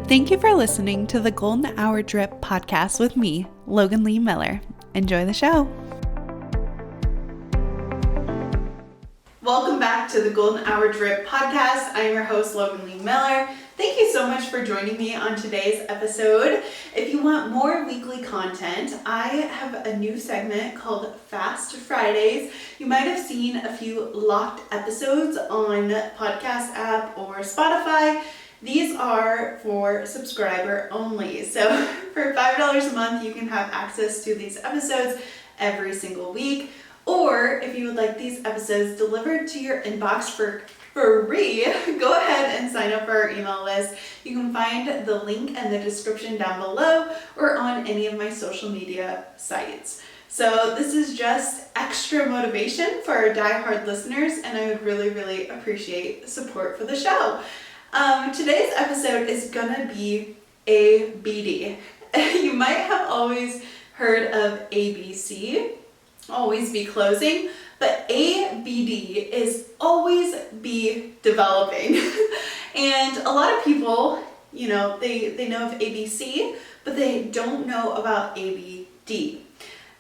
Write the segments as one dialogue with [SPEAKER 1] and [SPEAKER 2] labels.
[SPEAKER 1] Thank you for listening to the Golden Hour Drip podcast with me, Logan Lee Miller. Enjoy the show. Welcome back to the Golden Hour Drip podcast. I am your host, Logan Lee Miller. Thank you so much for joining me on today's episode. If you want more weekly content, I have a new segment called Fast Fridays. You might have seen a few locked episodes on podcast app or Spotify. These are for subscriber only. So for $5 a month, you can have access to these episodes every single week. Or if you would like these episodes delivered to your inbox for free, go ahead and sign up for our email list. You can find the link in the description down below or on any of my social media sites. So this is just extra motivation for our diehard listeners, and I would really appreciate support for the show. Today's episode is gonna be ABD. You might have always heard of ABC, always be closing, but ABD is always be developing. And a lot of people, they know of ABC, but they don't know about ABD.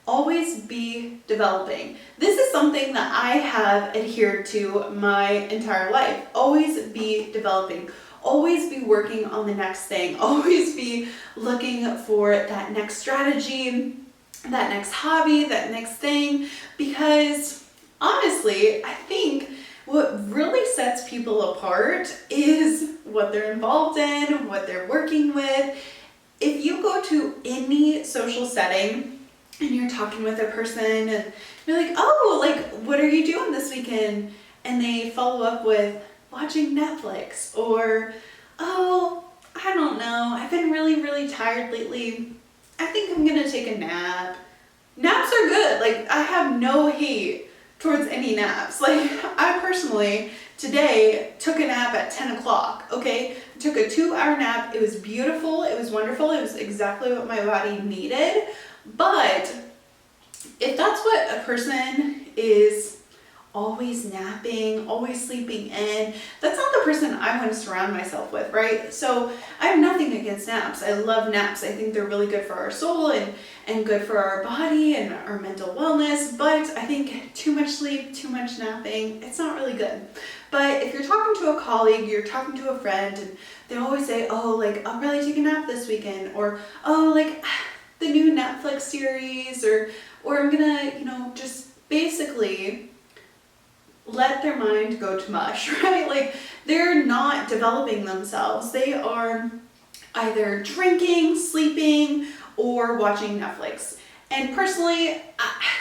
[SPEAKER 1] Always be developing. This is something that I have adhered to my entire life. Always be developing. Always be working on the next thing. Always be looking for that next strategy, that next hobby, that next thing. Because honestly, I think what really sets people apart is what they're involved in, what they're working with. If you go to any social setting, and you're talking with a person and you're like, what are you doing this weekend? And they follow up with watching Netflix or, I don't know, I've been really tired lately. I think I'm gonna take a nap. Naps are good. I have no hate towards any naps. I personally today took a nap at 10 o'clock, okay? I took a 2-hour nap. It was beautiful. It was wonderful. It was exactly what my body needed. But if that's what a person is always napping, always sleeping in, that's not the person I want to surround myself with, right? So I have nothing against naps. I love naps. I think they're really good for our soul and good for our body and our mental wellness. But I think too much sleep, too much napping, it's not really good. But if you're talking to a colleague, you're talking to a friend, and they always say, I'll really take a nap this weekend, or the new Netflix series, or I'm gonna, just basically let their mind go to mush, right? They're not developing themselves. They are either drinking, sleeping, or watching Netflix. And personally,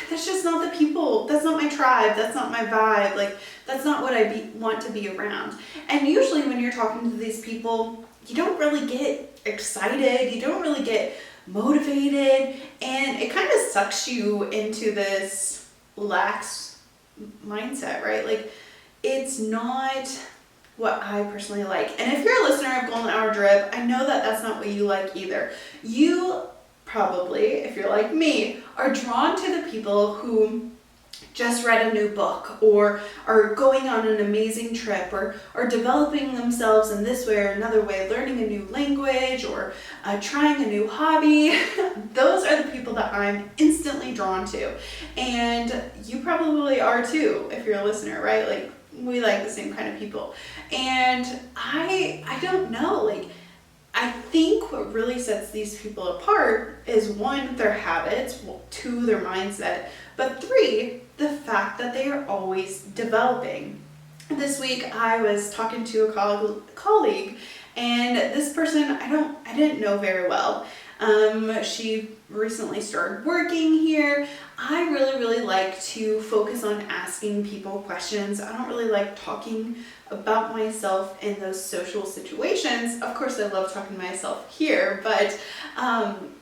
[SPEAKER 1] that's just not the people. That's not my tribe. That's not my vibe. That's not what I want to be around. And usually when you're talking to these people, you don't really get excited. You don't really get motivated, and it kind of sucks you into this lax mindset, right? It's not what I personally like. And if you're a listener of Golden Hour Drip, I know that that's not what you like either. You probably, if you're like me, are drawn to the people who just read a new book, or are going on an amazing trip, or are developing themselves in this way or another way, learning a new language, or trying a new hobby. Those are the people that I'm instantly drawn to. And you probably are too, if you're a listener, right? We like the same kind of people. And I don't know, I think what really sets these people apart is 1, their habits, 2, their mindset, but 3, the fact that they are always developing. This week I was talking to a colleague, and this person I didn't know very well. She recently started working here. I really like to focus on asking people questions. I don't really like talking about myself in those social situations. Of course, I love talking to myself here, but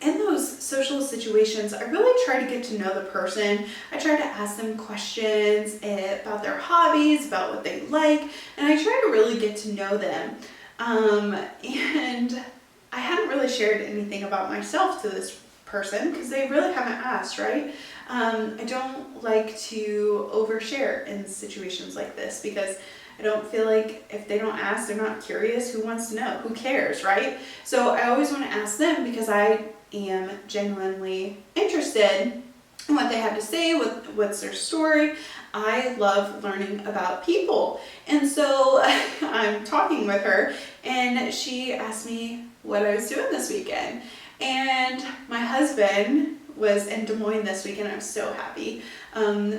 [SPEAKER 1] in those social situations, I really try to get to know the person. I try to ask them questions about their hobbies, about what they like, and I try to really get to know them. And I hadn't really shared anything about myself to this person because they really haven't asked, right? I don't like to overshare in situations like this because I don't feel like if they don't ask, they're not curious. Who wants to know? Who cares, right? So I always want to ask them because I am genuinely interested in what they have to say, what's their story. I love learning about people. And so I'm talking with her and she asked me what I was doing this weekend. And my husband was in Des Moines this weekend. I was so happy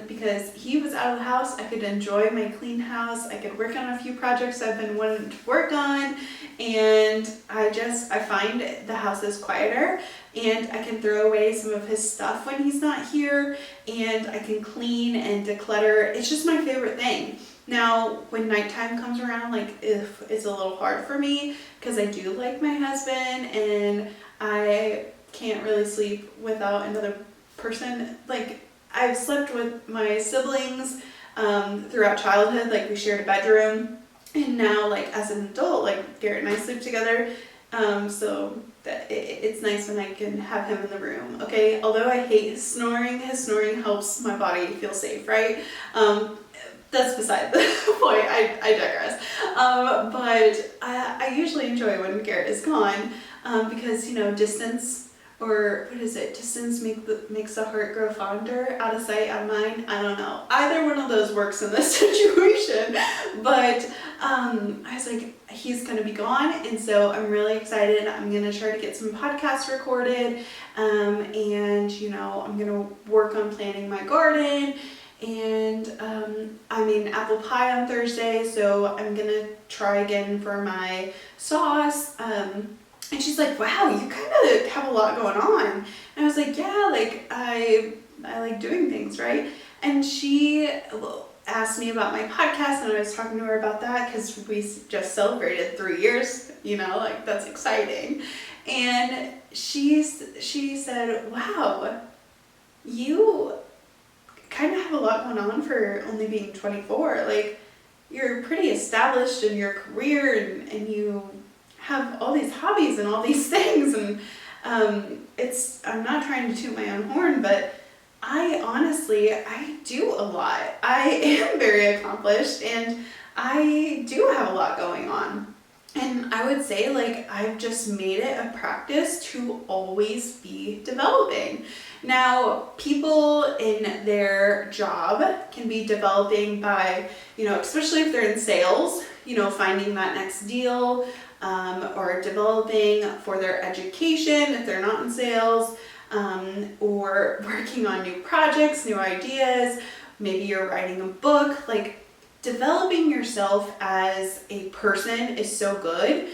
[SPEAKER 1] because he was out of the house. I could enjoy my clean house. I could work on a few projects I've been wanting to work on. And I find the house is quieter and I can throw away some of his stuff when he's not here and I can clean and declutter. It's just my favorite thing. Now, when nighttime comes around, like it's a little hard for me because I do like my husband and I can't really sleep without another person. Like I've slept with my siblings throughout childhood, like we shared a bedroom, and now like as an adult, like Garrett and I sleep together, so that it's nice when I can have him in the room. Okay, although I hate his snoring helps my body feel safe, right? That's beside the point. I digress. But I usually enjoy when Garrett is gone because, distance, or what is it? Distance makes the heart grow fonder. Out of sight, out of mind. I don't know. Either one of those works in this situation. But I was like, he's going to be gone. And so I'm really excited. I'm going to try to get some podcasts recorded. And, I'm going to work on planning my garden. And I made an apple pie on Thursday, so I'm gonna try again for my sauce. And she's like, wow, you kind of have a lot going on. And I was like, yeah, like I like doing things, right? And she asked me about my podcast, and I was talking to her about that because we just celebrated 3 years, like that's exciting. And she said, wow, you kind of have a lot going on for only being 24. Like you're pretty established in your career and you have all these hobbies and all these things, and I'm not trying to toot my own horn, but I do a lot. I am very accomplished and I do have a lot going on. And I would say like I've just made it a practice to always be developing. Now, people in their job can be developing by, especially if they're in sales, finding that next deal, or developing for their education if they're not in sales, or working on new projects, new ideas. Maybe you're writing a book. Like developing yourself as a person is so good.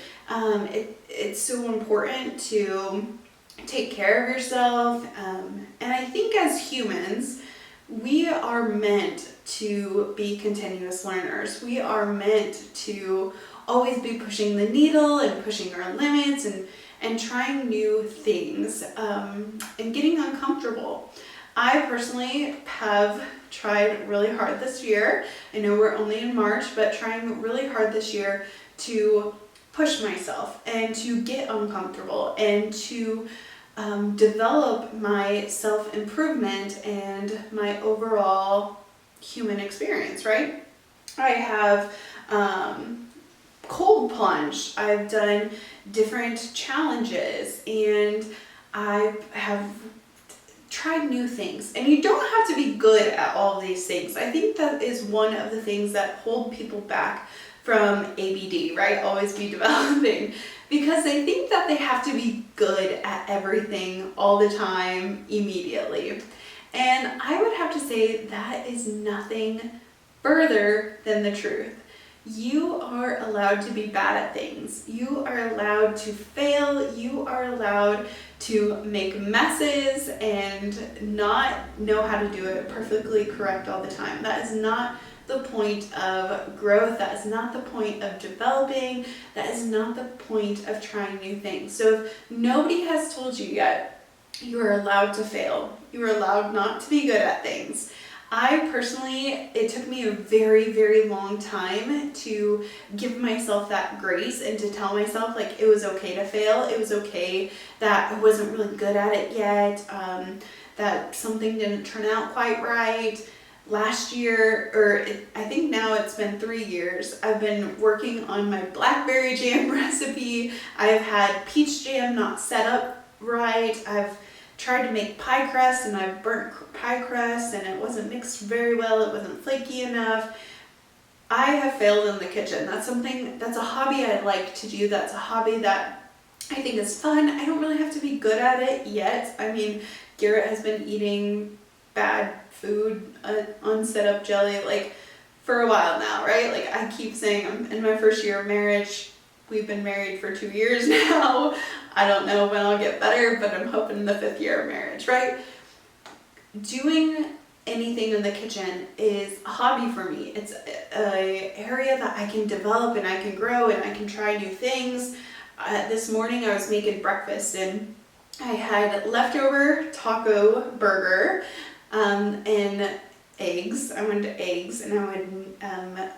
[SPEAKER 1] It's so important to take care of yourself. And I think as humans, we are meant to be continuous learners. We are meant to always be pushing the needle and pushing our limits and trying new things and getting uncomfortable. I personally have tried really hard this year. I know we're only in March, but trying really hard this year to push myself and to get uncomfortable and to develop my self-improvement and my overall human experience, right? I have cold plunged. I've done different challenges and I have tried new things. And you don't have to be good at all of these things. I think that is one of the things that hold people back from ABD, right? Always be developing. Because they think that they have to be good at everything all the time immediately. And I would have to say that is nothing further than the truth. You are allowed to be bad at things. You are allowed to fail. You are allowed to make messes and not know how to do it perfectly correct all the time. That is not the point of growth. That is not the point of developing. That is not the point of trying new things. So if nobody has told you yet, you are allowed to fail. You are allowed not to be good at things. I personally, it took me a very, very long time to give myself that grace and to tell myself like it was okay to fail. It was okay that I wasn't really good at it yet, that something didn't turn out quite right. last year, I think now it's been 3 years, I've been working on my blackberry jam recipe. I've had peach jam not set up right. I've tried to make pie crust and I've burnt pie crust and it wasn't mixed very well. It wasn't flaky enough. I have failed in the kitchen. That's a hobby I like to do. That's a hobby that I think is fun. I don't really have to be good at it yet. I mean, Garrett has been eating bad food, unset up jelly, like for a while now, right? Like I keep saying I'm in my first year of marriage. We've been married for 2 years now. I don't know when I'll get better, but I'm hoping in the 5th year of marriage, right? Doing anything in the kitchen is a hobby for me. It's an area that I can develop and I can grow and I can try new things. This morning I was making breakfast and I had leftover taco burger and eggs. I wanted eggs and I wanted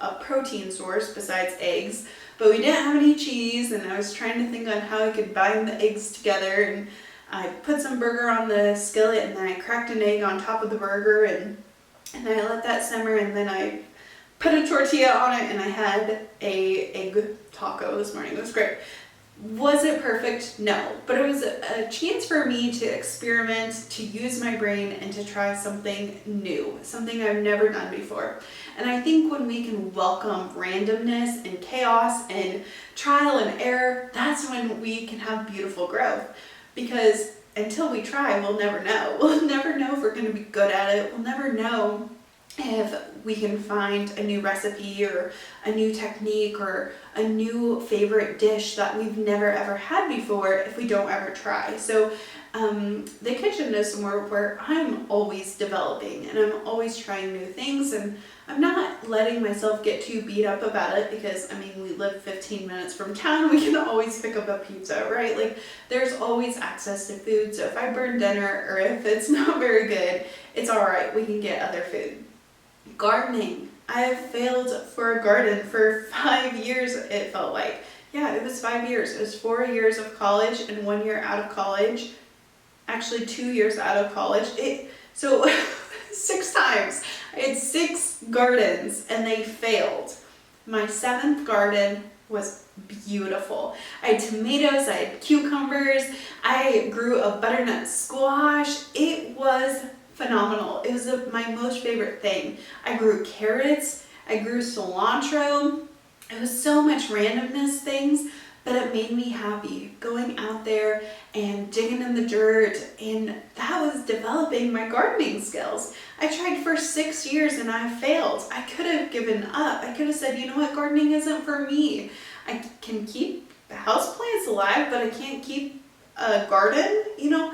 [SPEAKER 1] a protein source besides eggs, but we didn't have any cheese and I was trying to think on how I could bind the eggs together, and I put some burger on the skillet and then I cracked an egg on top of the burger and I let that simmer, and then I put a tortilla on it and I had a egg taco this morning. It was great. Was it perfect? No, but it was a chance for me to experiment, to use my brain, and to try something new, something I've never done before. And I think when we can welcome randomness and chaos and trial and error, that's when we can have beautiful growth. Because until we try, we'll never know. We'll never know if we're going to be good at it. We'll never know if we can find a new recipe or a new technique or a new favorite dish that we've never ever had before if we don't ever try. So the kitchen is somewhere where I'm always developing and I'm always trying new things, and I'm not letting myself get too beat up about it because, I mean, we live 15 minutes from town. We can always pick up a pizza, right? Like, there's always access to food. So if I burn dinner or if it's not very good, it's all right. We can get other food. Gardening. I have failed for a garden for 5 years, it felt like. Yeah, it was 5 years. It was 4 years of college and 1 year out of college. Actually, 2 years out of college. So 6 times. I had 6 gardens and they failed. My 7th garden was beautiful. I had tomatoes, I had cucumbers, I grew a butternut squash. It was phenomenal. It was my most favorite thing. I grew carrots, I grew cilantro. It was so much randomness things, but it made me happy going out there and digging in the dirt, and that was developing my gardening skills. I tried for 6 years and I failed. I could have given up. I could have said, you know what, gardening isn't for me. I can keep houseplants alive, but I can't keep a garden, you know.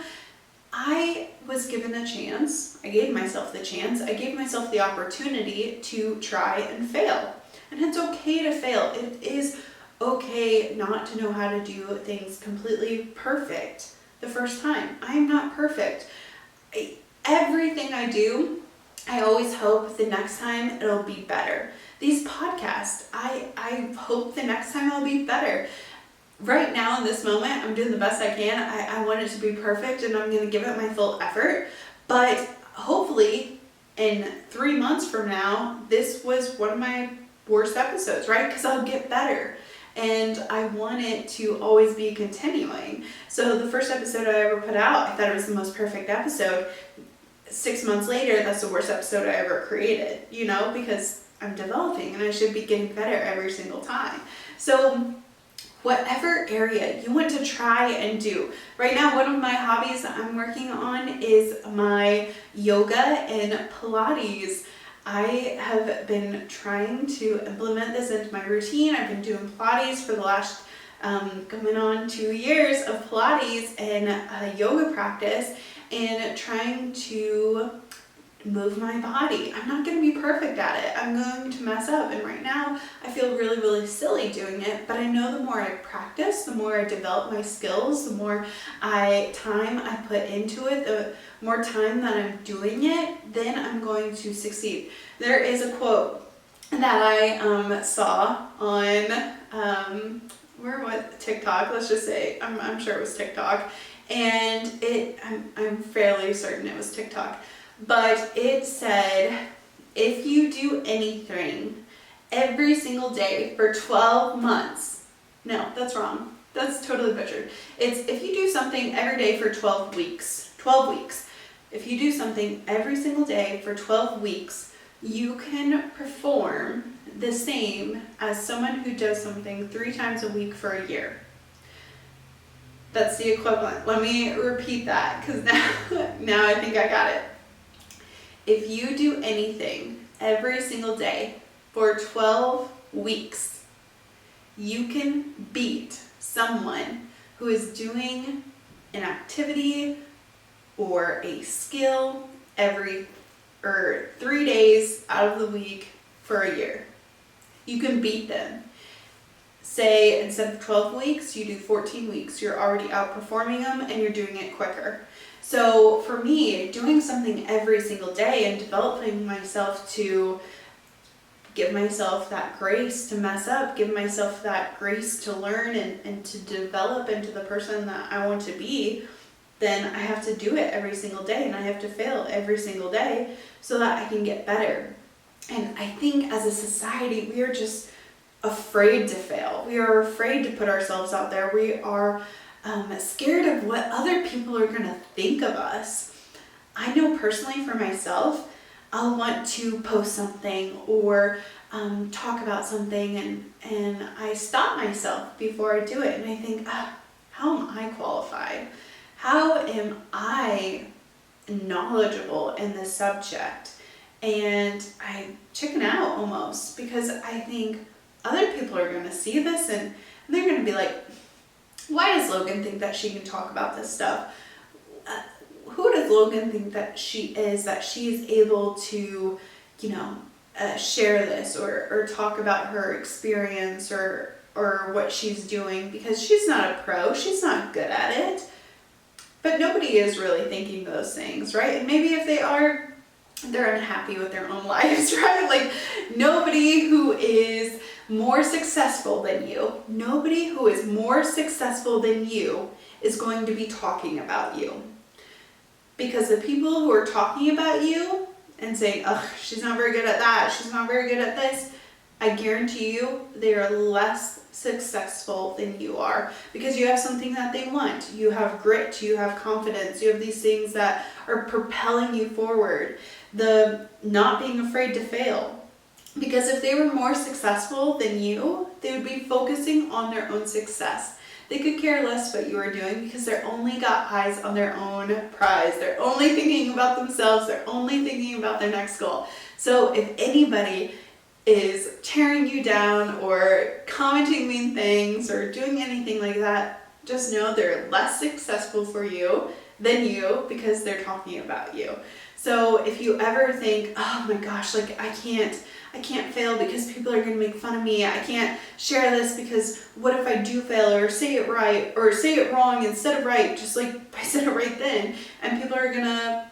[SPEAKER 1] I was given a chance. I gave myself the chance. I gave myself the opportunity to try and fail. And it's okay to fail. It is okay not to know how to do things completely perfect the first time. I am not perfect. Everything I do, I always hope the next time it'll be better. These podcasts, I hope the next time it'll be better. Right now in this moment, I'm doing the best I can. I want it to be perfect and I'm going to give it my full effort. But hopefully in 3 months from now, this was one of my worst episodes, right? Because I'll get better. And I want it to always be continuing. So the first episode I ever put out, I thought it was the most perfect episode. 6 months later, that's the worst episode I ever created, you know, because I'm developing and I should be getting better every single time. So whatever area you want to try and do. Right now, one of my hobbies that I'm working on is my yoga and Pilates. I have been trying to implement this into my routine. I've been doing Pilates for the last coming on 2 years of Pilates and yoga practice and trying to move my body. I'm not going to be perfect at it. I'm going to mess up, and right now I feel really, really silly doing it, but I know the more I practice, the more I develop my skills, the more time I put into it, the more time that I'm doing it, then I'm going to succeed. There is a quote that I saw on where was TikTok, let's just say, I'm sure it was TikTok, and I'm fairly certain it was TikTok. But it said, if you do anything every single day for 12 months, no, that's wrong. That's totally butchered. It's if you do something every day for 12 weeks. 12 weeks. If you do something every single day for 12 weeks, you can perform the same as someone who does something 3 times a week for a year. That's the equivalent. Let me repeat that because now I think I got it. If you do anything every single day for 12 weeks, you can beat someone who is doing an activity or a skill every 3 days out of the week for a year. You can beat them. Say instead of 12 weeks, you do 14 weeks. You're already outperforming them and you're doing it quicker. So for me, doing something every single day and developing myself to give myself that grace to mess up, give myself that grace to learn and to develop into the person that I want to be, then I have to do it every single day and I have to fail every single day so that I can get better. And I think as a society, we are just afraid to fail. We are afraid to put ourselves out there. We are scared of what other people are going to think of us. I know personally for myself, I'll want to post something or talk about something and I stop myself before I do it and I think, how am I qualified? How am I knowledgeable in this subject? And I chicken out almost because I think other people are going to see this and they're going to be like, why does Logan think that she can talk about this stuff? Who does Logan think that she is able to, share this or talk about her experience or what she's doing, because she's not a pro, she's not good at it. But nobody is really thinking those things, right? And maybe if they are, they're unhappy with their own lives, right? Like nobody who is more successful than you, nobody who is more successful than you is going to be talking about you. Because the people who are talking about you and saying, ugh, she's not very good at that, she's not very good at this, I guarantee you they are less successful than you are because you have something that they want. You have grit, you have confidence, you have these things that are propelling you forward. The not being afraid to fail. Because if they were more successful than you, they would be focusing on their own success. They could care less what you are doing because they're only got eyes on their own prize. They're only thinking about themselves. They're only thinking about their next goal. So if anybody is tearing you down or commenting mean things or doing anything like that, just know they're less successful for you than you because they're talking about you. So if you ever think, oh my gosh, like I can't fail because people are going to make fun of me. I can't share this because what if I do fail or say it right or say it wrong instead of right, just like I said it right then, and people are going to,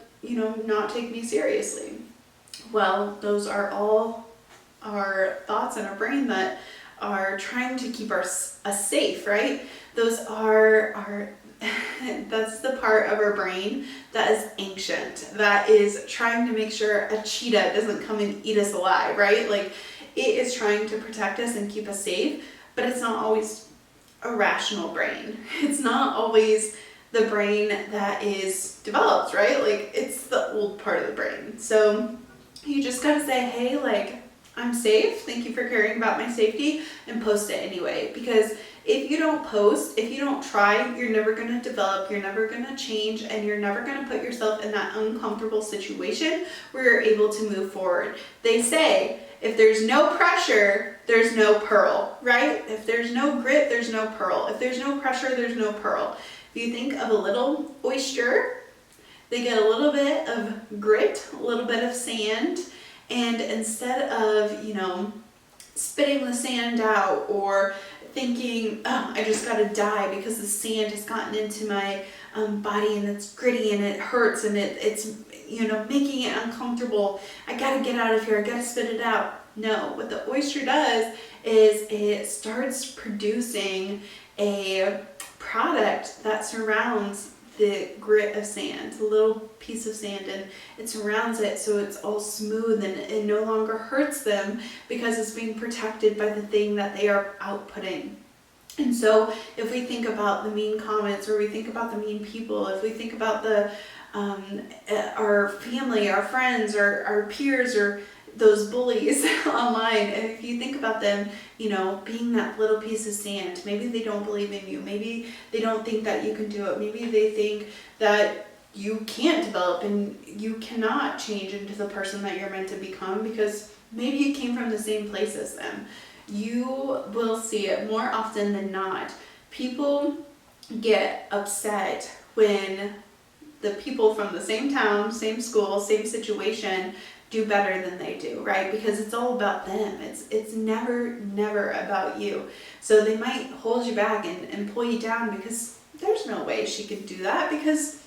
[SPEAKER 1] not take me seriously. Well, those are all our thoughts in our brain that are trying to keep us safe, right? Those are that's the part of our brain that is ancient, that is trying to make sure a cheetah doesn't come and eat us alive, right? Like it is trying to protect us and keep us safe, but it's not always a rational brain. It's not always the brain that is developed, right? Like it's the old part of the brain. So you just gotta say, hey, like I'm safe, thank you for caring about my safety, and post it anyway. Because if you don't post, if you don't try, you're never going to develop, you're never going to change, and you're never going to put yourself in that uncomfortable situation where you're able to move forward. They say, if there's no pressure, there's no pearl, right? If there's no grit, there's no pearl. If there's no pressure, there's no pearl. If you think of a little oyster, they get a little bit of grit, a little bit of sand, and instead of, spitting the sand out or thinking, oh, I just gotta die because the sand has gotten into my body and it's gritty and it hurts and it's making it uncomfortable, I gotta get out of here, I gotta spit it out. No, what the oyster does is it starts producing a product that surrounds the grit of sand, a little piece of sand, and it surrounds it so it's all smooth and it no longer hurts them because it's being protected by the thing that they are outputting. And so if we think about the mean comments, or we think about the mean people, if we think about our family, our friends, our peers, or those bullies online, if you think about them, being that little piece of sand, maybe they don't believe in you, maybe they don't think that you can do it, maybe they think that you can't develop and you cannot change into the person that you're meant to become because maybe you came from the same place as them. You will see it more often than not. People get upset when the people from the same town, same school, same situation do better than they do, right? Because it's all about them. It's never about you. So they might hold you back and pull you down because there's no way she could do that, because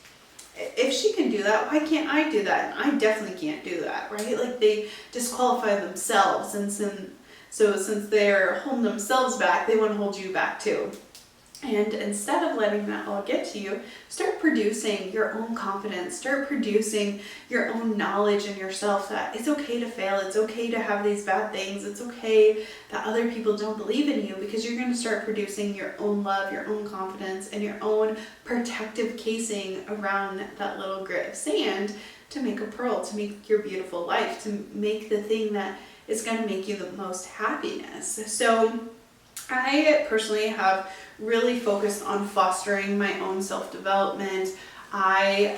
[SPEAKER 1] if she can do that, why can't I do that? And I definitely can't do that, right? Like they disqualify themselves, and since they're holding themselves back, they want to hold you back too. And instead of letting that all get to you, start producing your own confidence, start producing your own knowledge in yourself that it's okay to fail, it's okay to have these bad things, it's okay that other people don't believe in you, because you're going to start producing your own love, your own confidence, and your own protective casing around that little grit of sand to make a pearl, to make your beautiful life, to make the thing that is going to make you the most happiness. So I personally have really focused on fostering my own self-development. I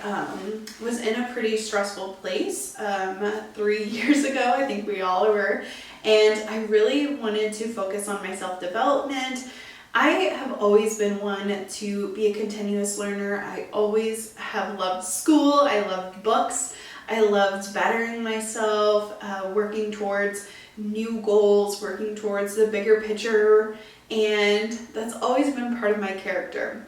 [SPEAKER 1] was in a pretty stressful place 3 years ago, I think we all were, and I really wanted to focus on my self-development. I have always been one to be a continuous learner. I always have loved school, I loved books, I loved bettering myself, working towards new goals, working towards the bigger picture, and that's always been part of my character.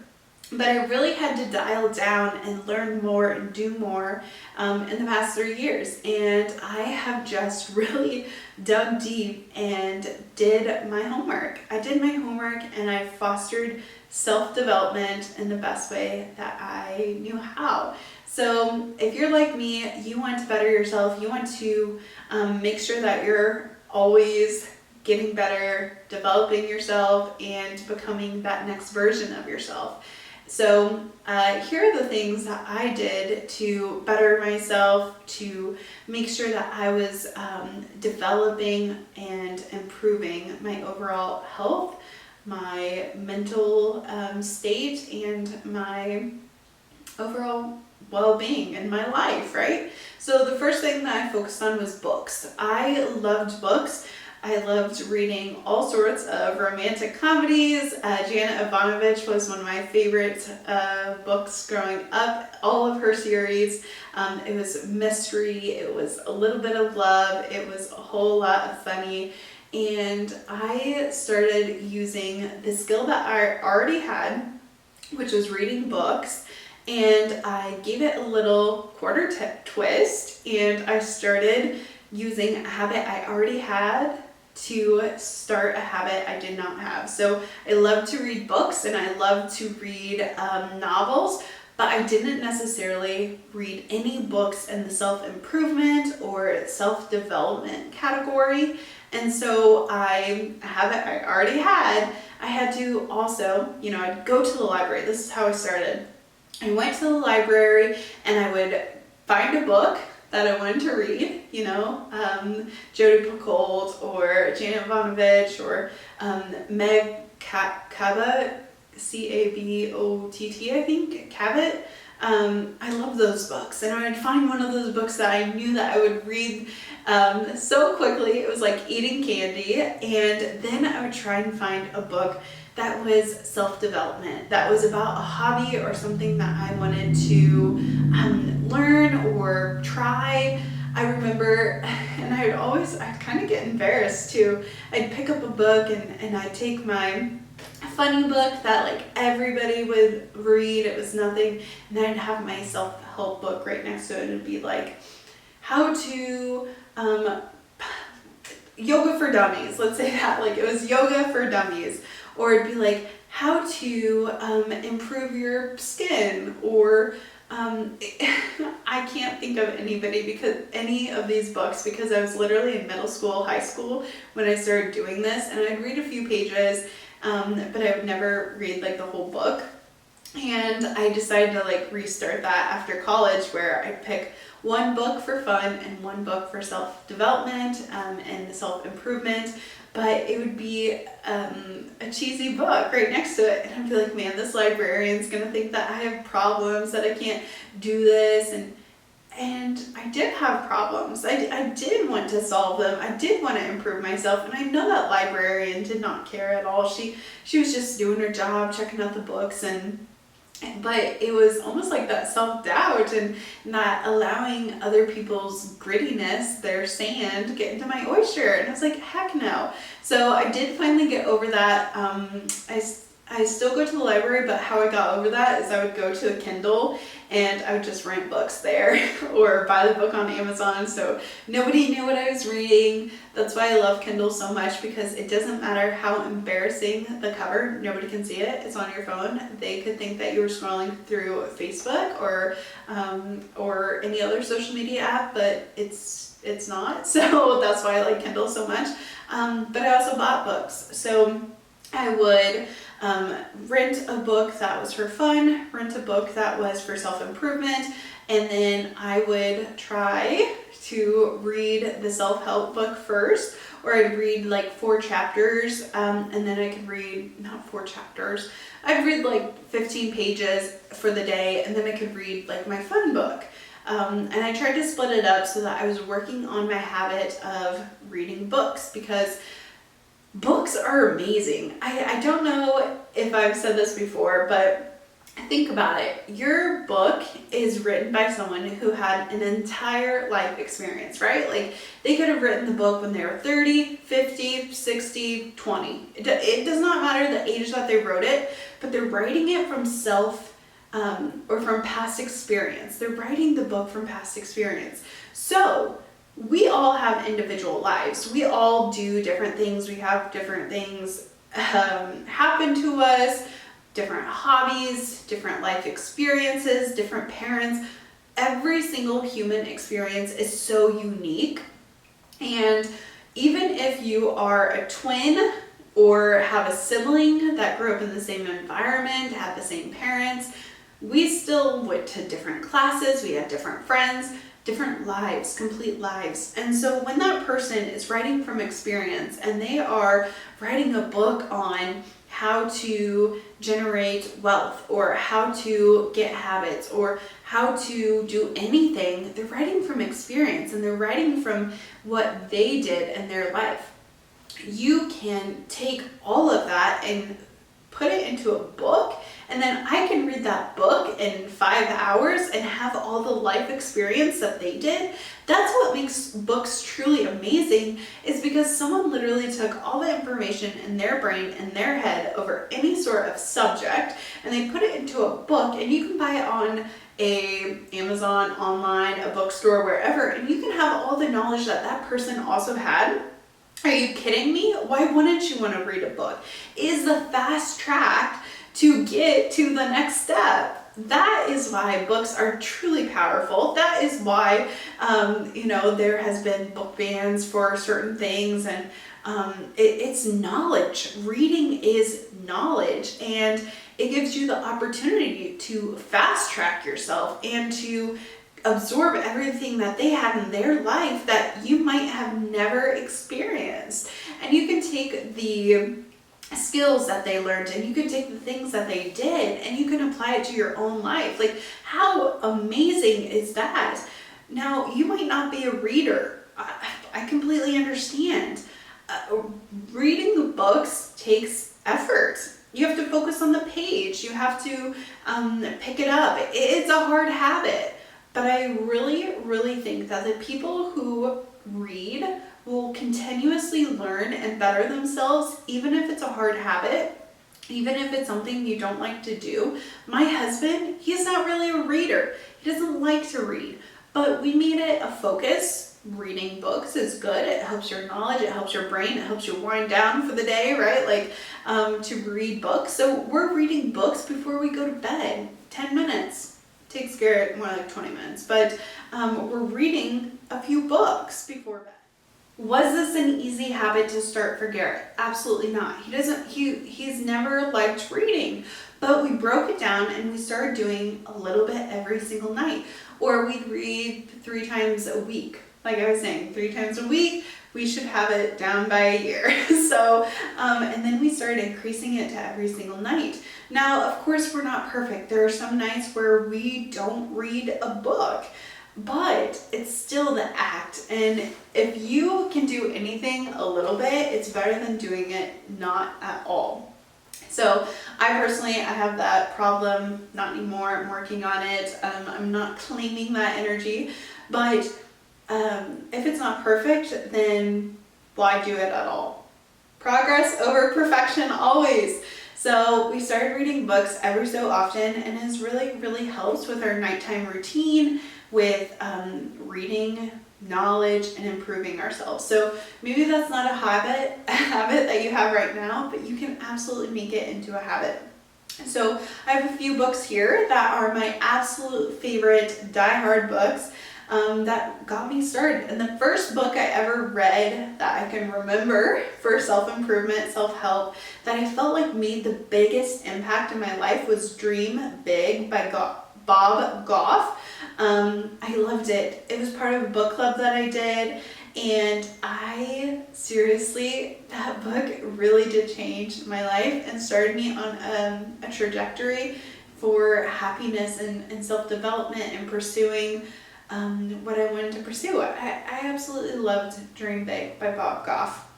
[SPEAKER 1] But I really had to dial down and learn more and do more in the past 3 years, and I have just really dug deep and did my homework. I did my homework and I fostered self-development in the best way that I knew how. So if you're like me, you want to better yourself, you want to make sure that you're always getting better, developing yourself, and becoming that next version of yourself. So here are the things that I did to better myself, to make sure that I was developing and improving my overall health, my mental state, and my overall well-being in my life, right? So the first thing that I focused on was books. I loved books. I loved reading all sorts of romantic comedies. Janet Ivanovich was one of my favorite books growing up, all of her series. It was mystery, it was a little bit of love, it was a whole lot of funny. And I started using the skill that I already had, which was reading books, and I gave it a little quarter twist, and I started using a habit I already had to start a habit I did not have. So I love to read books and I love to read novels, but I didn't necessarily read any books in the self-improvement or self-development category. And so a habit I already had, I had to also, I'd go to the library. This is how I started. I went to the library and I would find a book that I wanted to read, Jodi Picoult or Janet Ivanovich or Meg Cabot, C-A-B-O-T-T, I think, Cabot. I love those books, and I would find one of those books that I knew that I would read so quickly. It was like eating candy, and then I would try and find a book that was self-development, that was about a hobby or something that I wanted to learn or try. I remember, and I'd kind of get embarrassed too. I'd pick up a book and I'd take my funny book that like everybody would read, it was nothing, and then I'd have my self-help book right next to it, and it'd be like, how to, yoga for dummies, let's say that, like it was yoga for dummies. Or it'd be like, how to improve your skin, or I can't think of any of these books because I was literally in middle school, high school when I started doing this, and I'd read a few pages, but I would never read like the whole book. And I decided to like restart that after college, where I'd pick one book for fun and one book for self-development and self-improvement, but it would be a cheesy book right next to it, and I'd be like, man, this librarian's gonna think that I have problems, that I can't do this, and I did have problems. I did want to solve them. I did want to improve myself, and I know that librarian did not care at all. She was just doing her job, checking out the books, but it was almost like that self-doubt and not allowing other people's grittiness, their sand, get into my oyster. And I was like, heck no. So I did finally get over that. I still go to the library, but how I got over that is I would go to a Kindle and I would just rent books there or buy the book on Amazon, so nobody knew what I was reading. That's why I love Kindle so much, because it doesn't matter how embarrassing the cover, nobody can see it. It's on your phone. They could think that you were scrolling through Facebook or any other social media app, but it's not. So that's why I like Kindle so much. But I also bought books. So I would rent a book that was for fun, rent a book that was for self-improvement, and then I would try to read the self-help book first, or I'd read like 4 chapters, and then I could read, not 4 chapters, I'd read like 15 pages for the day, and then I could read like my fun book. And I tried to split it up so that I was working on my habit of reading books, because books are amazing. I don't know if I've said this before, but think about it. Your book is written by someone who had an entire life experience, right? Like, they could have written the book when they were 30, 50, 60, 20. It does not matter the age that they wrote it, but they're writing it from or from past experience. They're writing the book from past experience. So we all have individual lives. We all do different things. We have different things happen to us, different hobbies, different life experiences, different parents. Every single human experience is so unique. And even if you are a twin or have a sibling that grew up in the same environment, had the same parents, we still went to different classes, we had different friends, different lives, complete lives. And so when that person is writing from experience and they are writing a book on how to generate wealth or how to get habits or how to do anything, they're writing from experience and they're writing from what they did in their life. You can take all of that and put it into a book, and then I can read that book in 5 hours and have all the life experience that they did. That's what makes books truly amazing, is because someone literally took all the information in their brain and their head over any sort of subject, and they put it into a book, and you can buy it on Amazon, online, a bookstore, wherever, and you can have all the knowledge that that person also had. Are you kidding me? Why wouldn't you want to read a book? It is the fast track to get to the next step. That is why books are truly powerful. That is why, there has been book bans for certain things, and it's knowledge. Reading is knowledge, and it gives you the opportunity to fast track yourself and to absorb everything that they had in their life that you might have never experienced. And you can take the skills that they learned, and you can take the things that they did, and you can apply it to your own life. Like, how amazing is that? Now, you might not be a reader. I completely understand. Reading the books takes effort. You have to focus on the page. You have to pick it up. It's a hard habit. But I really, really think that the people who read will continuously learn and better themselves, even if it's a hard habit, even if it's something you don't like to do. My husband, he's not really a reader. He doesn't like to read, but we made it a focus reading books is good. It helps your knowledge, it helps your brain, it helps you wind down for the day, right? To read books. So we're reading books before we go to bed. 10 minutes. Takes Garrett more like 20 minutes, but we're reading a few books before bed. Was this an easy habit to start for Garrett? Absolutely not. He's never liked reading, but we broke it down and we started doing a little bit every single night, or we'd read 3 times a week. Like I was saying, 3 times a week, we should have it down by a year. So, and then we started increasing it to every single night. Now, of course, we're not perfect. There are some nights where we don't read a book, but it's still the act. And if you can do anything a little bit, it's better than doing it not at all. So I have that problem, not anymore. I'm working on it. I'm not claiming that energy, but if it's not perfect, then why do it at all? Progress over perfection always. So we started reading books every so often, and it's really helped with our nighttime routine, with reading knowledge and improving ourselves. So maybe that's not a habit that you have right now, but you can absolutely make it into a habit. So I have a few books here that are my absolute favorite die-hard books that got me started. And the first book I ever read that I can remember for self-improvement, self-help, that I felt like made the biggest impact in my life was Dream Big by Bob Goff. I loved it. It was part of a book club that I did, and that book really did change my life and started me on a trajectory for happiness and self-development and pursuing what I wanted to pursue. I absolutely loved Dream Big by Bob Goff.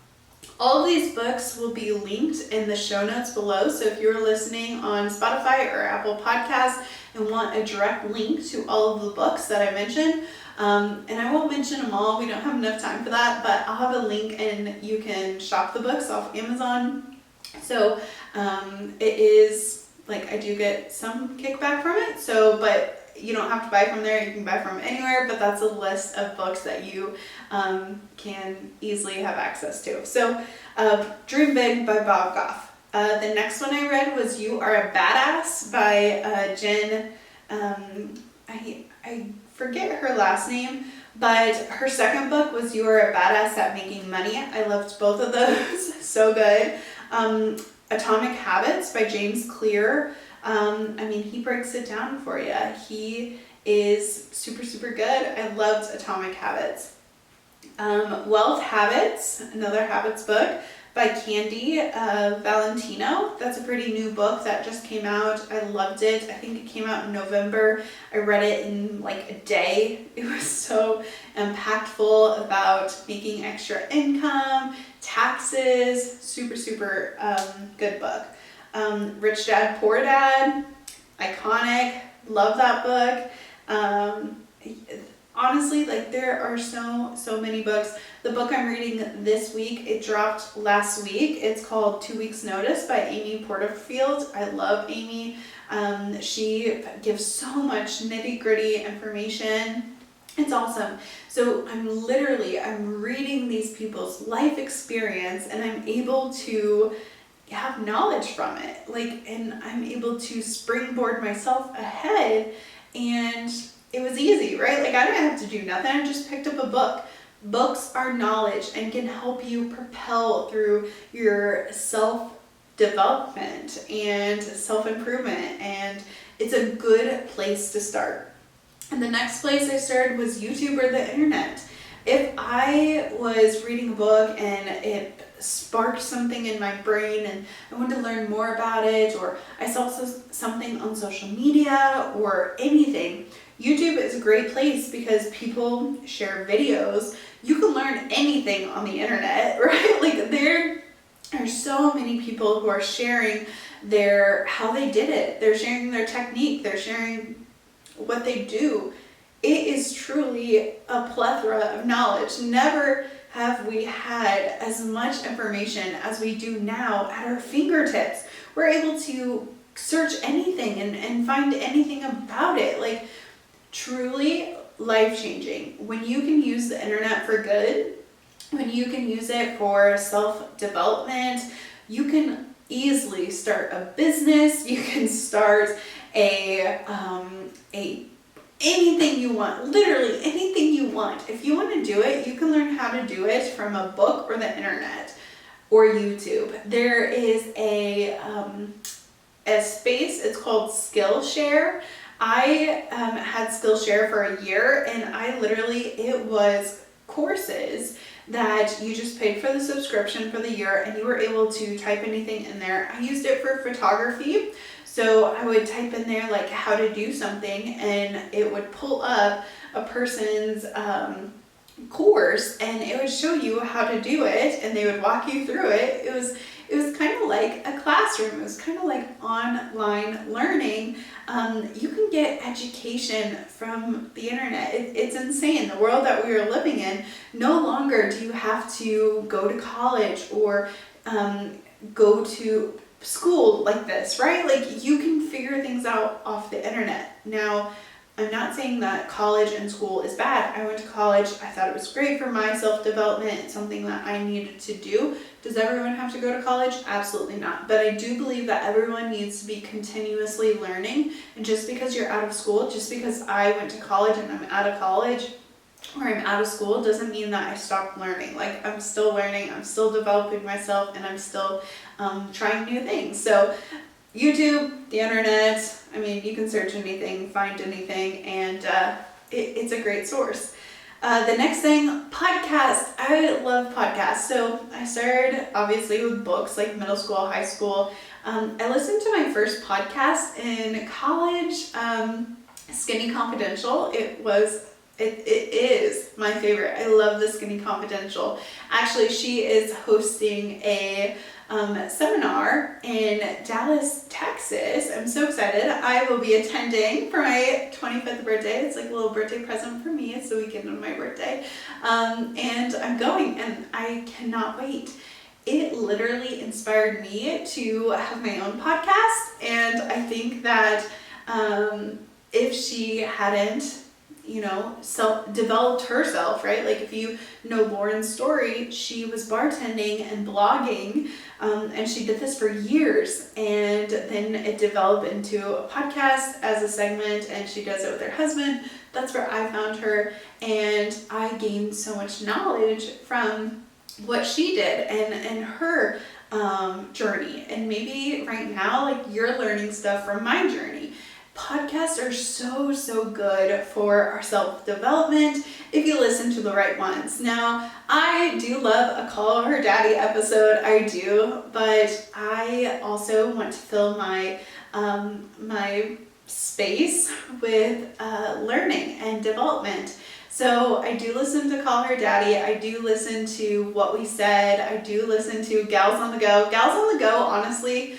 [SPEAKER 1] All of these books will be linked in the show notes below, so if you're listening on Spotify or Apple Podcasts and want a direct link to all of the books that I mentioned, and I won't mention them all, we don't have enough time for that, but I'll have a link and you can shop the books off Amazon. So it is, I do get some kickback from it, but you don't have to buy from there, you can buy from anywhere, but that's a list of books that you can easily have access to. So Dream Big by Bob Goff. The next one I read was You Are a Badass by Jen, I forget her last name, but her second book was You Are a Badass at Making Money. I loved both of those, so good. Atomic Habits by James Clear. He breaks it down for you. He is super good. I loved Atomic Habits. Wealth Habits, another habits book by Candy Valentino. That's a pretty new book that just came out. I loved it. I think it came out in November. I read it in a day. It was so impactful about making extra income, taxes, super good book. Rich Dad, Poor Dad, iconic, love that book. Honestly, there are so many books. The book I'm reading this week, it dropped last week. It's called 2 Weeks Notice by Amy Porterfield. I love Amy. She gives so much nitty-gritty information. It's awesome. So I'm reading these people's life experience, and I'm able to have knowledge from it, and I'm able to springboard myself ahead, and it was easy, right? I didn't have to do nothing. I just picked up a book. Books are knowledge and can help you propel through your self-development and self-improvement, and it's a good place to start. And the next place I started was YouTube or the internet. If I was reading a book and it sparked something in my brain and I wanted to learn more about it, or I saw something on social media or anything, YouTube is a great place because people share videos. You can learn anything on the internet, right? There are so many people who are sharing how they did it. They're sharing their technique. They're sharing what they do. It is truly a plethora of knowledge. Never have we had as much information as we do now at our fingertips. We're able to search anything and find anything about it. Truly, life-changing. When you can use the internet for good, when you can use it for self-development, you can easily start a business, you can start a anything you want, literally anything you want. If you want to do it, you can learn how to do it from a book or the internet or YouTube. There is a space, it's called Skillshare. I had Skillshare for a year, and it was courses that you just paid for the subscription for the year, and you were able to type anything in there. I used it for photography. So I would type in there like how to do something, and it would pull up a person's course, and it would show you how to do it, and they would walk you through it. It was kind of like a classroom. It was kind of like online learning. You can get education from the internet. It's insane. The world that we are living in, no longer do you have to go to college or go to school like this, right? Like, you can figure things out off the internet. Now, I'm not saying that college and school is bad. I went to college. I thought it was great for my self-development. It's something that I needed to do. Does everyone have to go to college? Absolutely not. But I do believe that everyone needs to be continuously learning. And just because you're out of school, just because I went to college and I'm out of college, or I'm out of school, doesn't mean that I stopped learning. Like, I'm still learning, I'm still developing myself, and I'm still trying new things. So YouTube, the internet, I mean, you can search anything, find anything, and it's a great source. The next thing, podcasts. I love podcasts. So I started obviously with books, like middle school, high school. I listened to my first podcast in college, Skinny Confidential. It is my favorite. I love the Skinny Confidential. Actually, she is hosting a seminar in Dallas, Texas. I'm so excited. I will be attending for my 25th birthday. It's like a little birthday present for me. It's the weekend of my birthday. And I'm going, and I cannot wait. It literally inspired me to have my own podcast. And I think that if she hadn't developed herself, right? Like, if you know Lauren's story, she was bartending and blogging, and she did this for years, and then it developed into a podcast as a segment, and she does it with her husband. That's where I found her, and I gained so much knowledge from what she did and her journey. And maybe right now, like, you're learning stuff from my journey. Podcasts are so good for our self-development if you listen to the right ones. Now, I do love a Call Her Daddy episode, I do, but I also want to fill my my space with learning and development. So I do listen to Call Her Daddy. I do listen to What We Said. I do listen to Gals on the Go. Gals on the Go, honestly,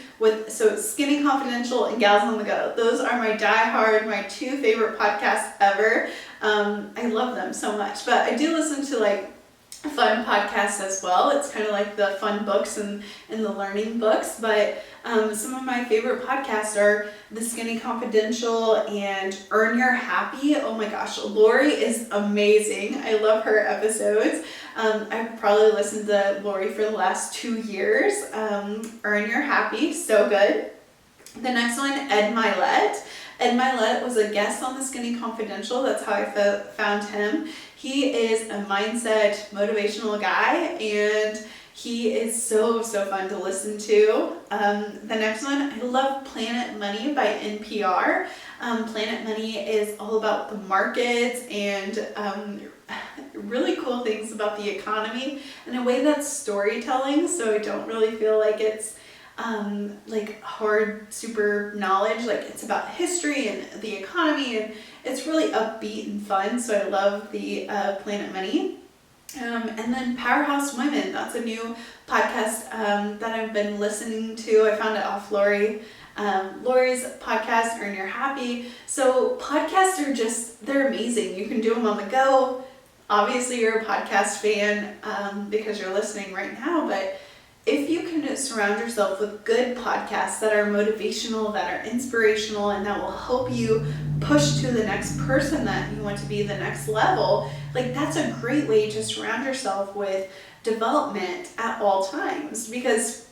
[SPEAKER 1] so it's Skinny Confidential and Gals on the Go. Those are my my two favorite podcasts ever. I love them so much. But I do listen to like fun podcasts as well. It's kind of like the fun books and the learning books. But some of my favorite podcasts are The Skinny Confidential and Earn Your Happy. Oh my gosh, Lori is amazing. I love her episodes. I've probably listened to Lori for the last 2 years. Earn Your Happy, so good. The next one, Ed Mylett. Ed Mylett was a guest on The Skinny Confidential. That's how I found him. He is a mindset, motivational guy, and he is so fun to listen to. The next one, I love Planet Money by NPR. Planet Money is all about the markets and really cool things about the economy in a way that's storytelling, so I don't really feel like it's like hard super knowledge. Like, it's about history and the economy, and it's really upbeat and fun, so I love the Planet Money. And then Powerhouse Women, that's a new podcast that I've been listening to. I found it off Lori's podcast, Earn Your Happy. So podcasts are they're amazing. You can do them on the go. Obviously you're a podcast fan because you're listening right now, but if you can surround yourself with good podcasts that are motivational, that are inspirational, and that will help you push to the next person that you want to be, the next level, like that's a great way to surround yourself with development at all times. Because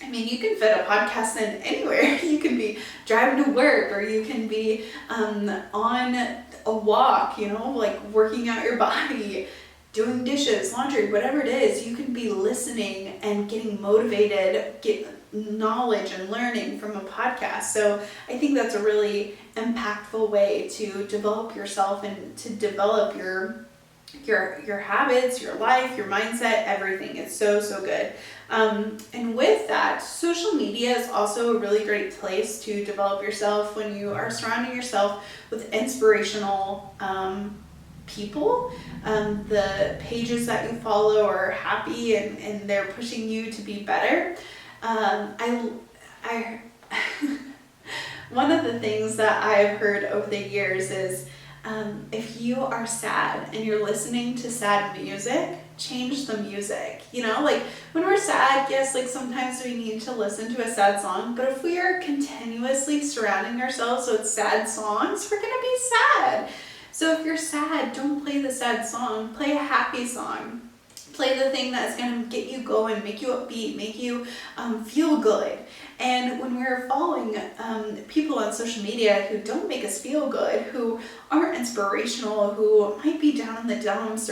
[SPEAKER 1] I mean, you can fit a podcast in anywhere. You can be driving to work, or you can be on a walk, like working out your body, doing dishes, laundry, whatever it is. You can be listening and getting motivated, get knowledge and learning from a podcast. So I think that's a really impactful way to develop yourself and to develop your habits, your life, your mindset, everything. It's so good. And with that, social media is also a really great place to develop yourself when you are surrounding yourself with inspirational people. The pages that you follow are happy and they're pushing you to be better. I one of the things that I've heard over the years is if you are sad and you're listening to sad music, change the music. Like when we're sad, yes, like sometimes we need to listen to a sad song, but if we are continuously surrounding ourselves with sad songs, we're gonna be sad. So if you're sad, don't play the sad song, play a happy song. Play the thing that's going to get you going, make you upbeat, make you feel good. And when we're following people on social media who don't make us feel good, who aren't inspirational, who might be down in the dumps,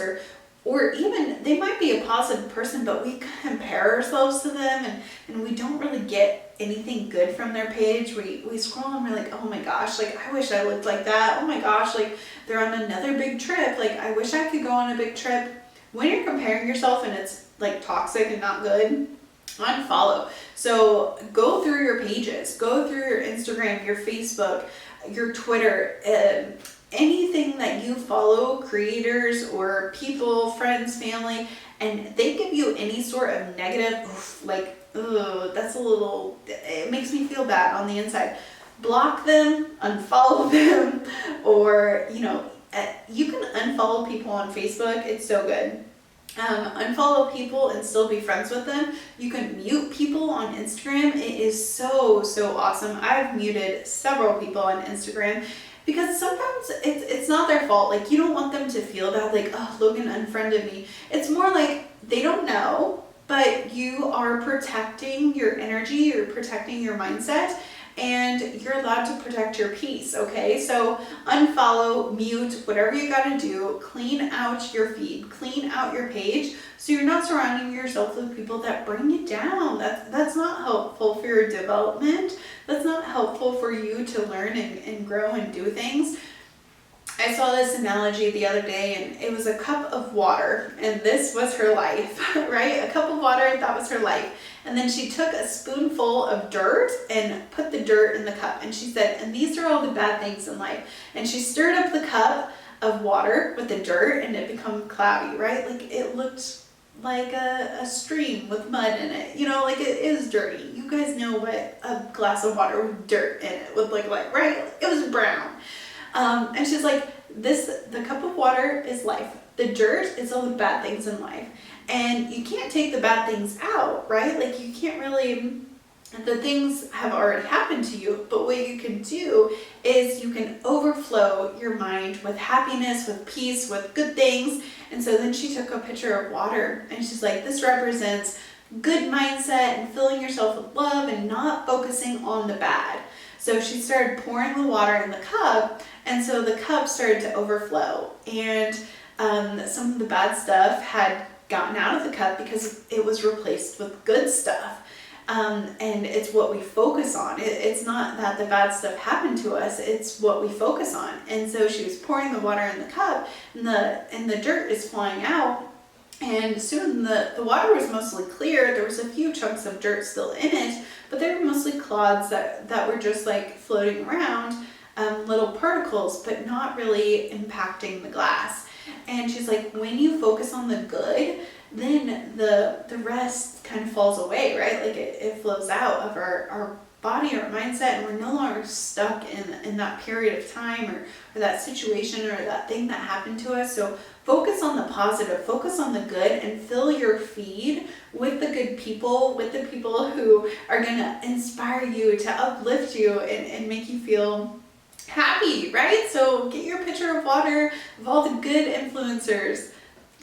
[SPEAKER 1] or even they might be a positive person, but we compare ourselves to them and we don't really get anything good from their page. We scroll and we're like, oh my gosh, like I wish I looked like that. Oh my gosh, like they're on another big trip. Like I wish I could go on a big trip. When you're comparing yourself and it's like toxic and not good, unfollow. So go through your pages, go through your Instagram, your Facebook, your Twitter, anything that you follow, creators or people, friends, family, and they give you any sort of negative, that's it makes me feel bad on the inside. Block them, unfollow them, or, you can unfollow people on Facebook. It's so good. Unfollow people and still be friends with them. You can mute people on Instagram. It is so awesome. I've muted several people on Instagram because sometimes it's not their fault. Like you don't want them to feel bad, like, oh, Logan unfriended me. It's more like they don't know, but you are protecting your energy, you're protecting your mindset, and you're allowed to protect your peace, okay? So unfollow, mute, whatever you gotta do, clean out your feed, clean out your page, so you're not surrounding yourself with people that bring you down. That's not helpful for your development. That's not helpful for you to learn and grow and do things. I saw this analogy the other day, and it was a cup of water, and this was her life, right? A cup of water, that was her life. And then she took a spoonful of dirt and put the dirt in the cup. And she said, and these are all the bad things in life. And she stirred up the cup of water with the dirt, and it became cloudy, right? Like it looked like a stream with mud in it. Like it is dirty. You guys know what a glass of water with dirt in it would look like, right? It was brown. And she's like, the cup of water is life. The dirt is all the bad things in life. And you can't take the bad things out, right? Like you can't really, the things have already happened to you, but what you can do is you can overflow your mind with happiness, with peace, with good things. And so then she took a pitcher of water and she's like, this represents good mindset and filling yourself with love and not focusing on the bad. So she started pouring the water in the cup, and so the cup started to overflow, and some of the bad stuff had gotten out of the cup because it was replaced with good stuff. And it's what we focus on. It's not that the bad stuff happened to us, it's what we focus on. And so she was pouring the water in the cup, and the dirt is flying out. And soon the water was mostly clear. There was a few chunks of dirt still in it, but they were mostly clods that were just like floating around, little particles, but not really impacting the glass. And she's like, when you focus on the good, then the rest kind of falls away, right? Like it flows out of our body or mindset, and we're no longer stuck in that period of time or that situation or that thing that happened to us. So focus on the positive, focus on the good, and fill your feed with the good people, with the people who are going to inspire you, to uplift you, and make you feel happy, right? So get your pitcher of water of all the good influencers.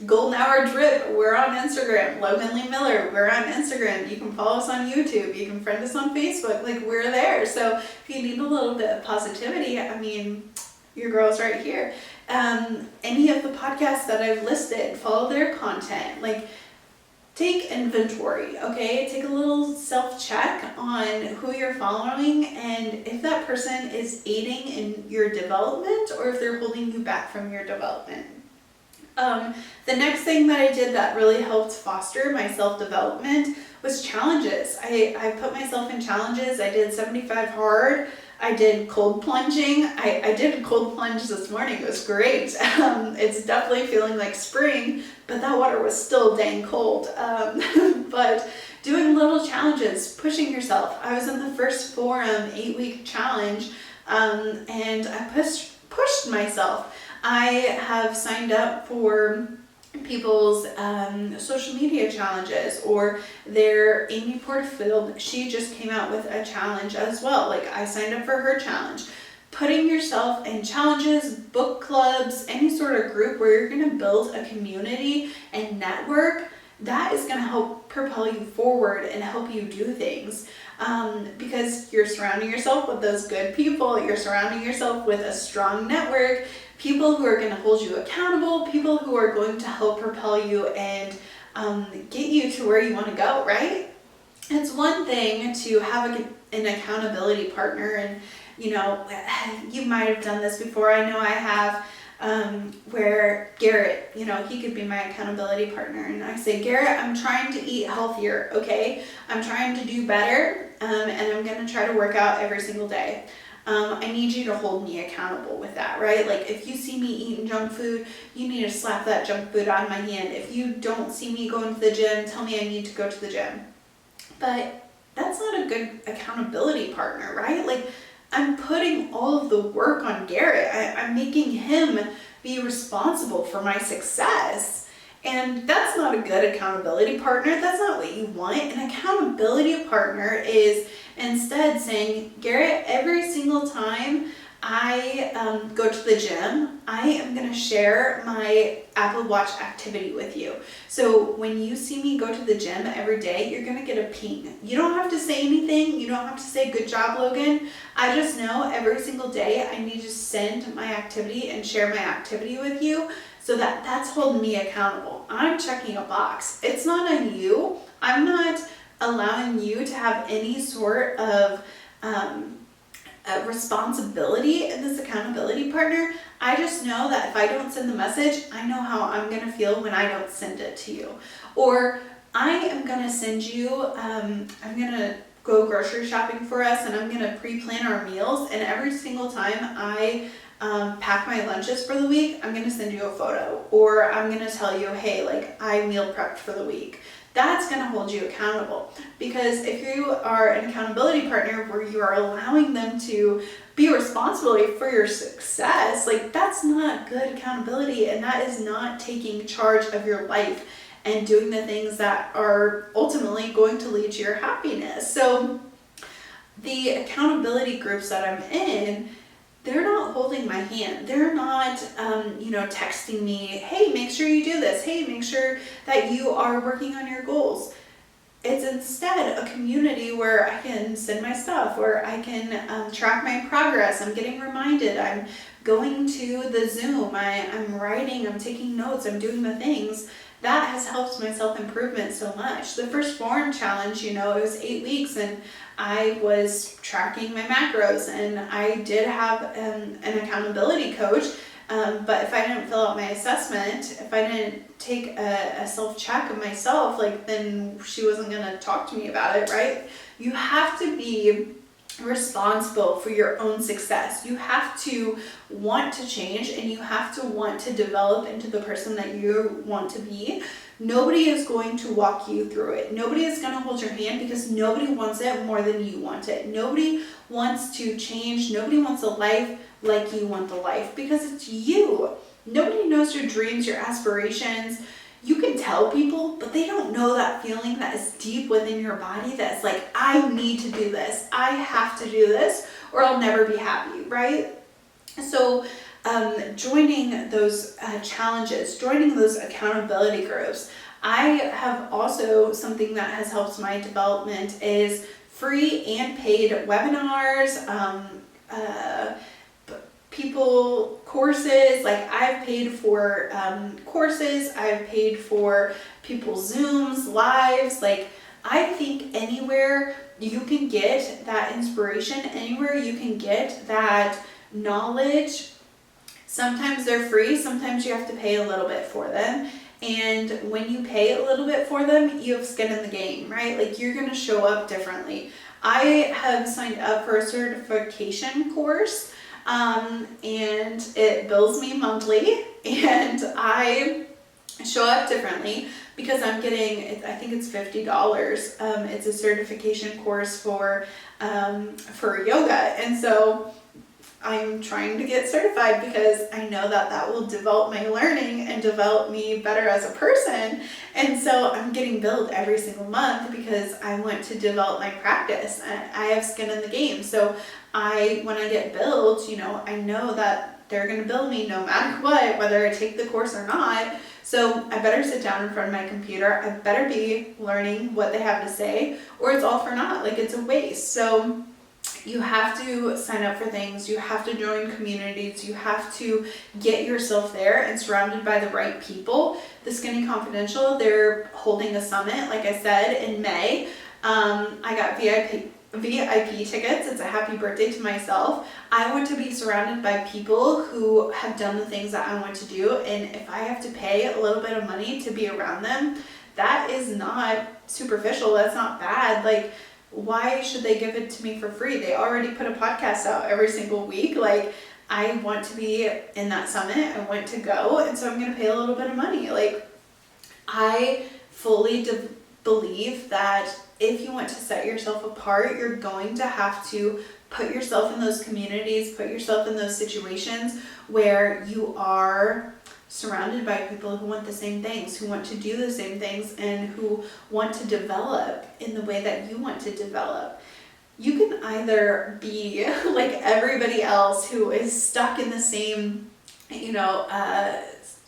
[SPEAKER 1] Golden Hour Drip, we're on Instagram. Logan Lee Miller, we're on Instagram. You can follow us on YouTube. You can friend us on Facebook. Like, we're there. So if you need a little bit of positivity, I mean, your girl's right here. Any of the podcasts that I've listed, follow their content. Like, take inventory, okay? Take a little self-check on who you're following and if that person is aiding in your development or if they're holding you back from your development. The next thing that I did that really helped foster my self-development was challenges. I put myself in challenges. I did 75 hard. I did cold plunging. I did a cold plunge this morning. It was great. It's definitely feeling like spring, but that water was still dang cold. But doing little challenges, pushing yourself. I was in the first Forum 8-week challenge, and I pushed myself. I have signed up for people's social media challenges, or their Amy Porterfield, she just came out with a challenge as well. Like, I signed up for her challenge. Putting yourself in challenges, book clubs, any sort of group where you're going to build a community and network, that is going to help propel you forward and help you do things. Because you're surrounding yourself with those good people, you're surrounding yourself with a strong network, people who are going to hold you accountable, people who are going to help propel you and get you to where you want to go, right? It's one thing to have an accountability partner, and you know, you might have done this before. I know I have, where Garrett, you know, he could be my accountability partner, and I say, Garrett, I'm trying to eat healthier, okay? I'm trying to do better, and I'm going to try to work out every single day. I need you to hold me accountable with that, right? Like, if you see me eating junk food, you need to slap that junk food out of my hand. If you don't see me going to the gym, tell me I need to go to the gym. But that's not a good accountability partner, right? Like, I'm putting all of the work on Garrett. I'm making him be responsible for my success. And that's not a good accountability partner. That's not what you want. An accountability partner is instead saying, Garrett, every single time I go to the gym, I am going to share my Apple Watch activity with you. So when you see me go to the gym every day, you're going to get a ping. You don't have to say anything. You don't have to say, good job, Logan. I just know every single day I need to send my activity and share my activity with you, so that's holding me accountable. I'm checking a box. It's not on you. I'm not allowing you to have any sort of responsibility in this accountability partner. I just know that if I don't send the message, I know how I'm going to feel when I don't send it to you. Or I am going to send you, I'm going to go grocery shopping for us, and I'm going to pre-plan our meals, and every single time I pack my lunches for the week, I'm going to send you a photo, or I'm going to tell you, hey, like, I meal prepped for the week. That's going to hold you accountable, because if you are an accountability partner where you are allowing them to be responsible for your success, like, that's not good accountability, and that is not taking charge of your life and doing the things that are ultimately going to lead to your happiness. So the accountability groups that I'm in, they're not holding my hand. They're not, texting me, hey, make sure you do this. Hey, make sure that you are working on your goals. It's instead a community where I can send my stuff, where I can track my progress. I'm getting reminded. I'm going to the Zoom. I'm writing. I'm taking notes. I'm doing the things. That has helped my self-improvement so much. The first Forum challenge, it was 8 weeks, and I was tracking my macros, and I did have an accountability coach, but if I didn't fill out my assessment, if I didn't take a self-check of myself, then she wasn't going to talk to me about it, right? You have to be responsible for your own success. You have to want to change, and you have to want to develop into the person that you want to be. nobody is going to walk you through it. Nobody is going to hold your hand because nobody wants it more than you want it. Nobody wants to change. Nobody wants a life like you want the life because it's you. Nobody knows your dreams, your aspirations. You can tell people, but they don't know that feeling that is deep within your body that's like, I need to do this. I have to do this or I'll never be happy, right? So joining those challenges, joining those accountability groups. I have also, something that has helped my development is free and paid webinars, courses. Like I've paid for courses, I've paid for people's Zooms, lives. Like I think anywhere you can get that inspiration, anywhere you can get that knowledge, sometimes they're free, sometimes you have to pay a little bit for them. And when you pay a little bit for them, you have skin in the game, right? Like you're going to show up differently. I have signed up for a certification course, and it bills me monthly, and I show up differently because I'm getting, I think it's $50. It's a certification course for yoga. And so I'm trying to get certified because I know that that will develop my learning and develop me better as a person. And so I'm getting billed every single month because I want to develop my practice. I have skin in the game. So when I get billed, I know that they're going to bill me no matter what, whether I take the course or not. So I better sit down in front of my computer. I better be learning what they have to say, or it's all for naught. Like it's a waste. So you have to sign up for things, you have to join communities, you have to get yourself there and surrounded by the right people. The Skinny Confidential, they're holding a summit, like I said, in May. I got VIP tickets. It's a happy birthday to myself. I want to be surrounded by people who have done the things that I want to do, and if I have to pay a little bit of money to be around them, that is not superficial, that's not bad. Like, why should they give it to me for free? They already put a podcast out every single week. Like, I want to be in that summit. I want to go. And so I'm going to pay a little bit of money. Like, I fully believe that if you want to set yourself apart, you're going to have to put yourself in those communities, put yourself in those situations where you are surrounded by people who want the same things, who want to do the same things, and who want to develop in the way that you want to develop. You can either be like everybody else who is stuck in the same,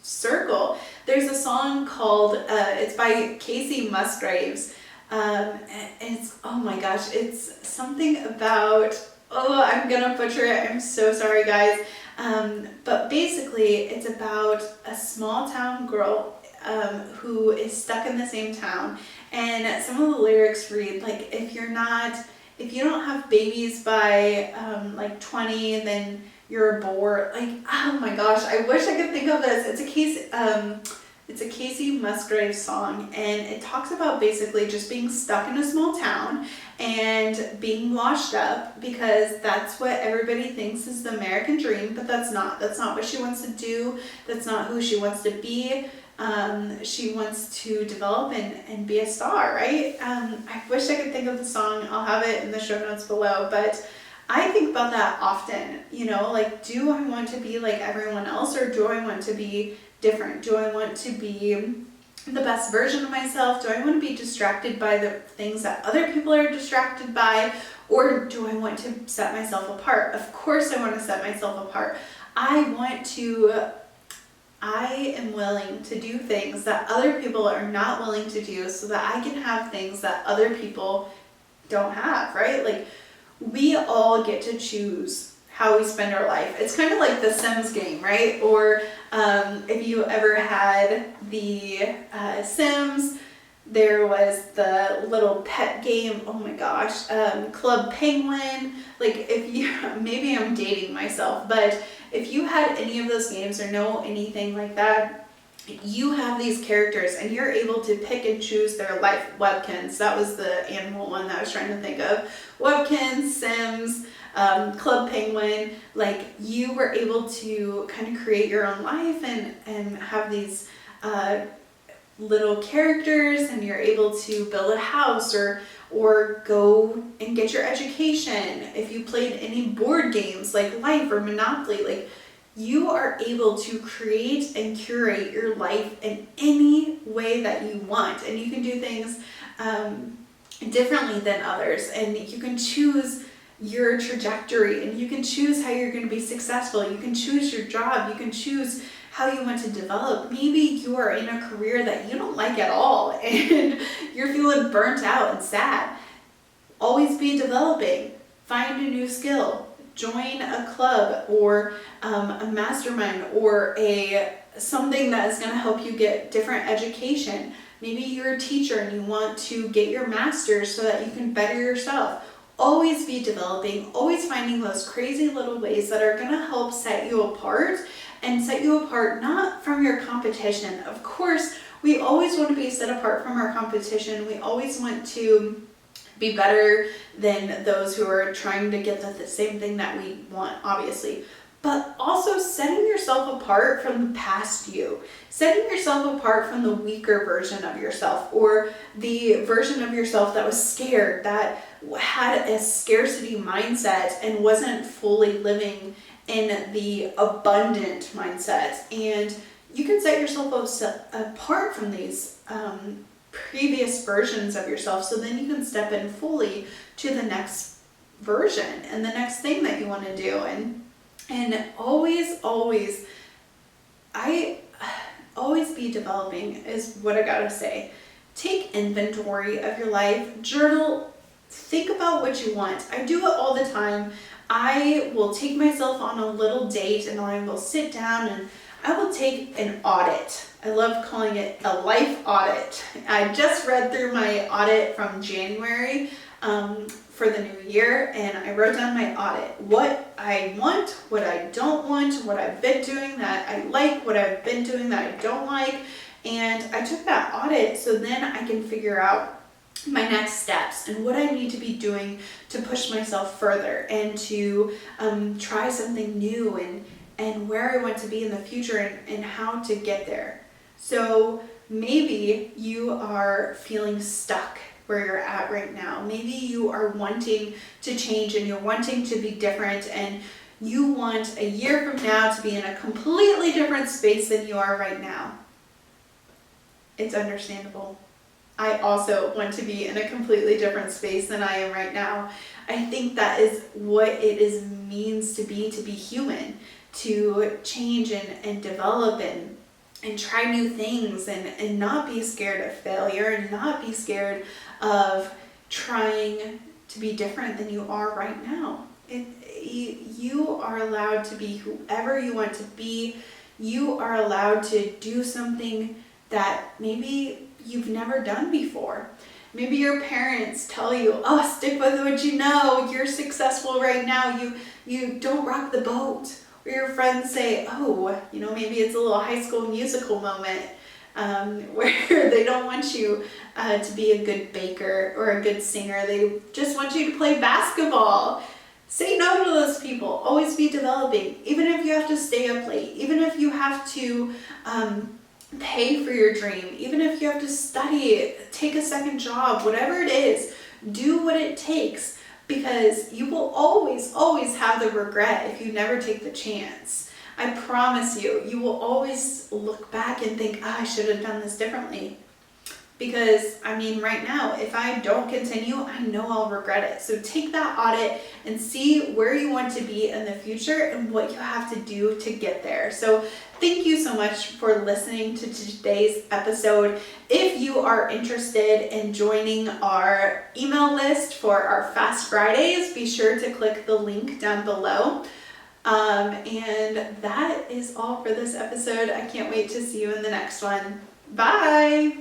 [SPEAKER 1] circle. There's a song called, it's by Casey Musgraves. And it's, oh my gosh, it's something about, I'm gonna butcher it. I'm so sorry, guys. But basically it's about a small town girl who is stuck in the same town, and some of the lyrics read like, if you don't have babies by like 20, then you're bored. Like, oh my gosh, I wish I could think of this. It's a Casey Musgraves song, and it talks about basically just being stuck in a small town and being washed up because that's what everybody thinks is the American dream, but that's not what she wants to do. That's not who she wants to be. She wants to develop and be a star, right? I wish I could think of the song. I'll have it in the show notes below, but I think about that often, like, do I want to be like everyone else, or do I want to be different? Do I want to be the best version of myself? Do I want to be distracted by the things that other people are distracted by? Or do I want to set myself apart? Of course I want to set myself apart. I am willing to do things that other people are not willing to do so that I can have things that other people don't have, right? Like, we all get to choose how we spend our life. It's kind of like the Sims game, right? Or if you ever had the Sims, there was the little pet game, oh my gosh, Club Penguin. Like, maybe I'm dating myself, but if you had any of those games or know anything like that, you have these characters and you're able to pick and choose their life. Webkins, that was the animal one that I was trying to think of. Webkins, Sims, Club Penguin, like, you were able to kind of create your own life and have these little characters and you're able to build a house or go and get your education. If you played any board games like Life or Monopoly, like you are able to create and curate your life in any way that you want. And you can do things differently than others. And you can choose your trajectory and you can choose how you're going to be successful. You can choose your job. You can choose how you want to develop. Maybe you are in a career that you don't like at all and you're feeling burnt out and sad. Always be developing. Find a new skill. Join a club or a mastermind or something that is going to help you get different education. Maybe you're a teacher and you want to get your master's so that you can better yourself. Always be developing, always finding those crazy little ways that are going to help set you apart, and set you apart not from your competition. Of course, we always want to be set apart from our competition. We always want to be better than those who are trying to get the same thing that we want, obviously. But also setting yourself apart from the past you, setting yourself apart from the weaker version of yourself, or the version of yourself that was scared, that had a scarcity mindset and wasn't fully living in the abundant mindset. And you can set yourself apart from these previous versions of yourself, so then you can step in fully to the next version and the next thing that you want to do. And always be developing is what I gotta say. Take inventory of your life, journal, think about what you want. I do it all the time. I will take myself on a little date and I will sit down and I will take an audit. I love calling it a life audit. I just read through my audit from January for the new year, and I wrote down my audit. What I want, what I don't want, what I've been doing that I like, what I've been doing that I don't like. And I took that audit so then I can figure out my next steps and what I need to be doing to push myself further and to try something new and where I want to be in the future and how to get there. So maybe you are feeling stuck where you're at right now. Maybe you are wanting to change and you're wanting to be different, and you want a year from now to be in a completely different space than you are right now. It's understandable. I also want to be in a completely different space than I am right now. I think that is what it means to be human, to change and develop and try new things and not be scared of failure and not be scared of trying to be different than you are right now. You are allowed to be whoever you want to be. You are allowed to do something that maybe you've never done before. Maybe your parents tell you, oh, stick with what you know. You're successful right now. You don't rock the boat. Or your friends say, oh, maybe it's a little High School Musical moment where they don't want you to be a good baker or a good singer. They just want you to play basketball. Say no to those people. Always be developing. Even if you have to stay up late. Even if you have to pay for your dream. Even if you have to study, take a second job, whatever it is, do what it takes. Because you will always have the regret if you never take the chance. I promise you will always look back and think, I should have done this differently. Because, right now, if I don't continue, I know I'll regret it. So take that audit and see where you want to be in the future and what you have to do to get there. So thank you so much for listening to today's episode. If you are interested in joining our email list for our Fast Fridays, be sure to click the link down below. And that is all for this episode. I can't wait to see you in the next one. Bye!